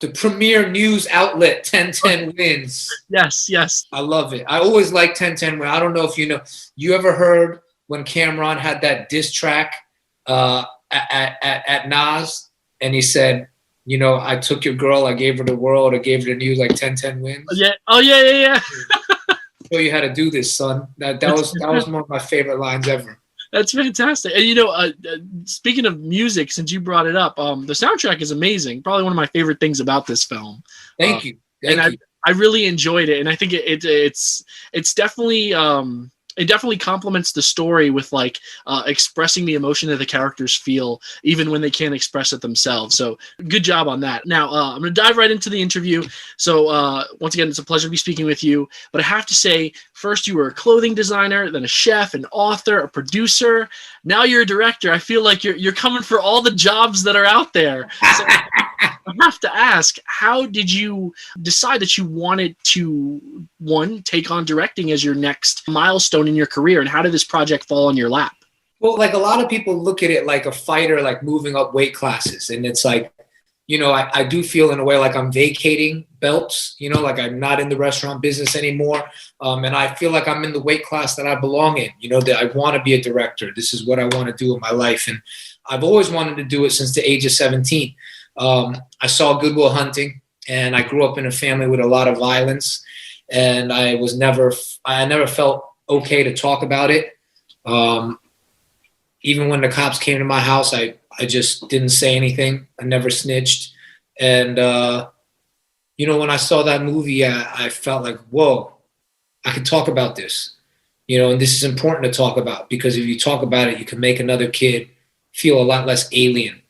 The premier news outlet, 1010 Wins. Yes, yes. I love it. I always like 1010 Wins. I don't know if you know. You ever heard when Cameron had that diss track at Nas, and he said, you know, I took your girl, I gave her the world, I gave her the news, like 1010 Wins. Yeah. Oh yeah. Show you how to do this, son. That was one of my favorite lines ever. That's fantastic. And, you know, speaking of music, since you brought it up, the soundtrack is amazing. Probably one of my favorite things about this film. Thank you. I really enjoyed it, and I think it's definitely it definitely complements the story with like expressing the emotion that the characters feel even when they can't express it themselves. So good job on that. Now I'm going to dive right into the interview. So once again, it's a pleasure to be speaking with you, but I have to say, first you were a clothing designer, then a chef, an author, a producer. Now you're a director. I feel like you're coming for all the jobs that are out there. So I have to ask, how did you decide that you wanted to, one, take on directing as your next milestone in your career, and how did this project fall in your lap? Well, like a lot of people look at it like a fighter, like moving up weight classes. And it's like, you know, I do feel in a way like I'm vacating belts, you know, like I'm not in the restaurant business anymore. And I feel like I'm in the weight class that I belong in, you know, that I want to be a director. This is what I want to do in my life. And I've always wanted to do it since the age of 17. I saw Good Will Hunting, and I grew up in a family with a lot of violence, and I never felt okay to talk about it. Even when the cops came to my house, I just didn't say anything. I never snitched. And, you know, when I saw that movie, I felt like, whoa, I can talk about this, you know, and this is important to talk about, because if you talk about it, you can make another kid feel a lot less alien.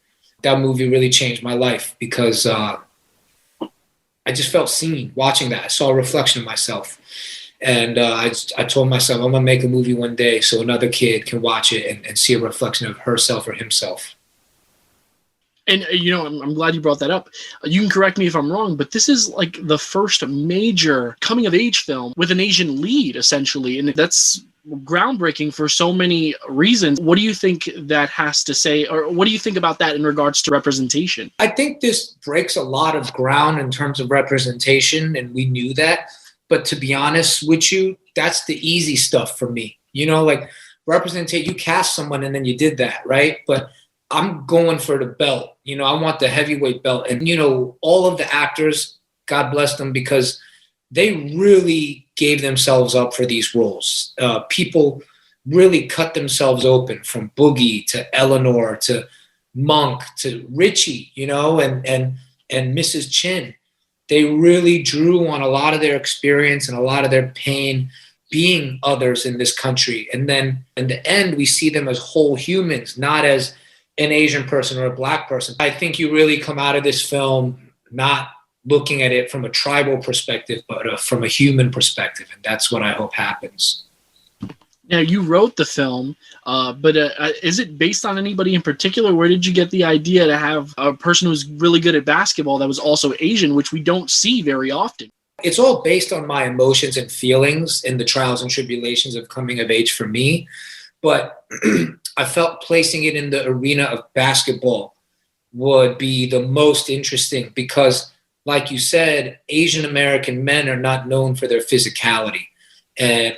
That movie really changed my life because I just felt seen watching that. I saw a reflection of myself. And I told myself, I'm going to make a movie one day so another kid can watch it and see a reflection of herself or himself. And, you know, I'm glad you brought that up. You can correct me if I'm wrong, but this is like the first major coming-of-age film with an Asian lead, essentially. And that's groundbreaking for so many reasons. What do you think that has to say, or what do you think about that in regards to representation? I think this breaks a lot of ground in terms of representation, and we knew that. But to be honest with you, that's the easy stuff for me. You know, like representation, you cast someone and then you did that, right? But I'm going for the belt. You know, I want the heavyweight belt. And, you know, all of the actors, God bless them, because they really gave themselves up for these roles. People really cut themselves open, from Boogie to Eleanor to Monk to Richie, you know, and Mrs. Chin. They really drew on a lot of their experience and a lot of their pain being others in this country. And then in the end, we see them as whole humans, not as an Asian person or a black person. I think you really come out of this film not looking at it from a tribal perspective, but from a human perspective. And that's what I hope happens. Now, you wrote the film, but is it based on anybody in particular? Where did you get the idea to have a person who's really good at basketball that was also Asian, which we don't see very often? It's all based on my emotions and feelings and the trials and tribulations of coming of age for me. But I felt placing it in the arena of basketball would be the most interesting because, like you said, Asian American men are not known for their physicality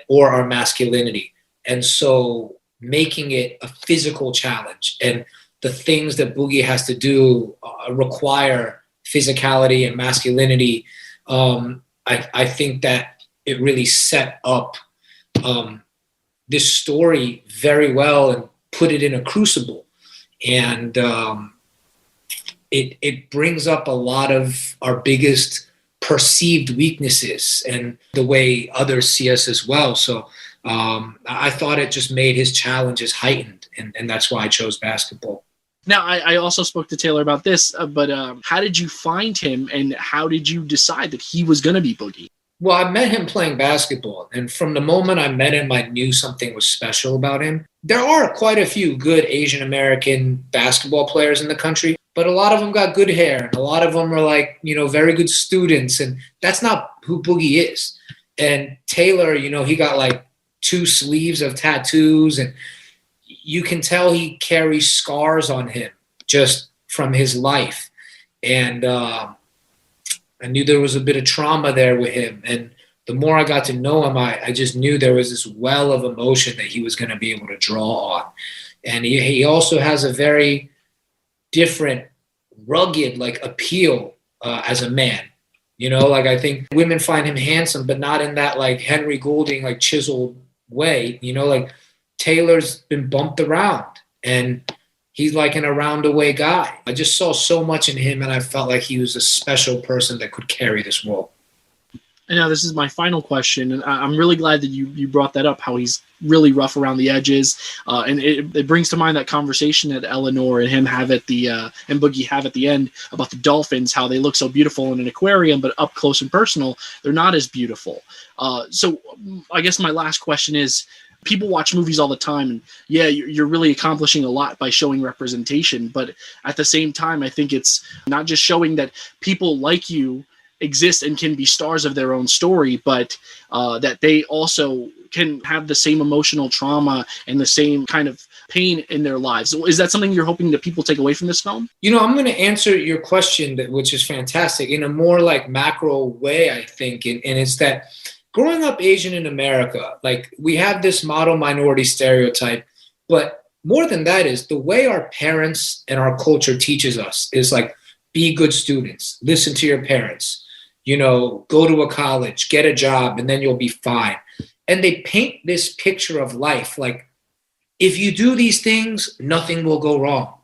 or our masculinity. And so making it a physical challenge, and the things that Boogie has to do require physicality and masculinity. I think that it really set up this story very well and put it in a crucible. And it brings up a lot of our biggest perceived weaknesses and the way others see us as well. So I thought it just made his challenges heightened, and that's why I chose basketball. Now, I also spoke to Taylor about this, but how did you find him, and how did you decide that he was going to be Boogie? Well, I met him playing basketball, and from the moment I met him, I knew something was special about him. There are quite a few good Asian American basketball players in the country, but a lot of them got good hair, and a lot of them are like, you know, very good students, and that's not who Boogie is. And Taylor, you know, he got like 2 sleeves of tattoos, and you can tell he carries scars on him just from his life. And I knew there was a bit of trauma there with him. And the more I got to know him, I just knew there was this well of emotion that he was going to be able to draw on. And he also has a very different, rugged, like, appeal as a man. You know, like, I think women find him handsome, but not in that, like, Henry Goulding, like, chiseled way. You know, like, Taylor's been bumped around, and he's like an around the way guy. I just saw so much in him, and I felt like he was a special person that could carry this role. And now this is my final question, and I'm really glad that you brought that up, how he's really rough around the edges. And it brings to mind that conversation that Eleanor and him have at the and Boogie have at the end about the dolphins, how they look so beautiful in an aquarium, but up close and personal, they're not as beautiful. So I guess my last question is, people watch movies all the time, and yeah, you're really accomplishing a lot by showing representation. But at the same time, I think it's not just showing that people like you exist and can be stars of their own story, but that they also can have the same emotional trauma and the same kind of pain in their lives. Is that something you're hoping that people take away from this film? You know, I'm going to answer your question, which is fantastic, in a more like macro way, I think. And it's that growing up Asian in America, like, we have this model minority stereotype, but more than that is the way our parents and our culture teaches us is like, be good students, listen to your parents, you know, go to a college, get a job, and then you'll be fine. And they paint this picture of life like, if you do these things, nothing will go wrong.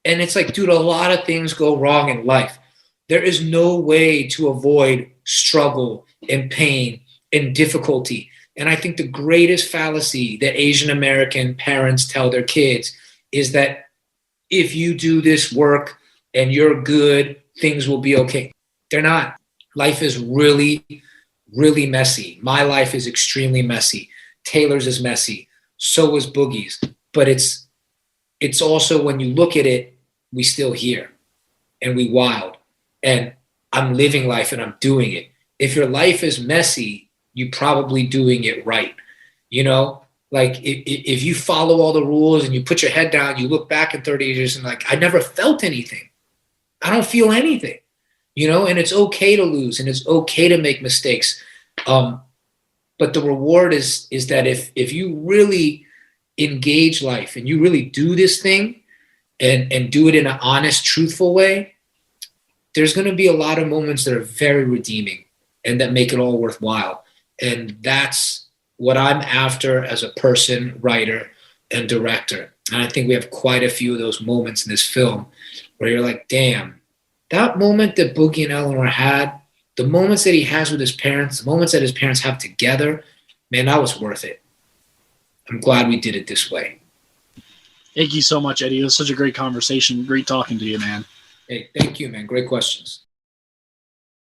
And it's like, dude, a lot of things go wrong in life. There is no way to avoid struggle and pain and difficulty. And I think the greatest fallacy that Asian American parents tell their kids is that if you do this work and you're good, things will be okay. They're not. Life is really, really messy. My life is extremely messy. Taylor's is messy. So is Boogie's. But it's also, when you look at it, we still here and we wild. And I'm living life and I'm doing it. If your life is messy, you're probably doing it right. You know, like, if you follow all the rules and you put your head down, you look back in 30 years and like, I never felt anything. I don't feel anything. You know, and it's okay to lose and it's okay to make mistakes. But the reward is that if you really engage life and you really do this thing and do it in an honest, truthful way, there's going to be a lot of moments that are very redeeming and that make it all worthwhile. And that's what I'm after as a person, writer, and director. And I think we have quite a few of those moments in this film where you're like, damn, that moment that Boogie and Eleanor had, the moments that he has with his parents, the moments that his parents have together, man, that was worth it. I'm glad we did it this way. Thank you so much, Eddie. It was such a great conversation. Great talking to you, man. Hey, thank you, man. Great questions.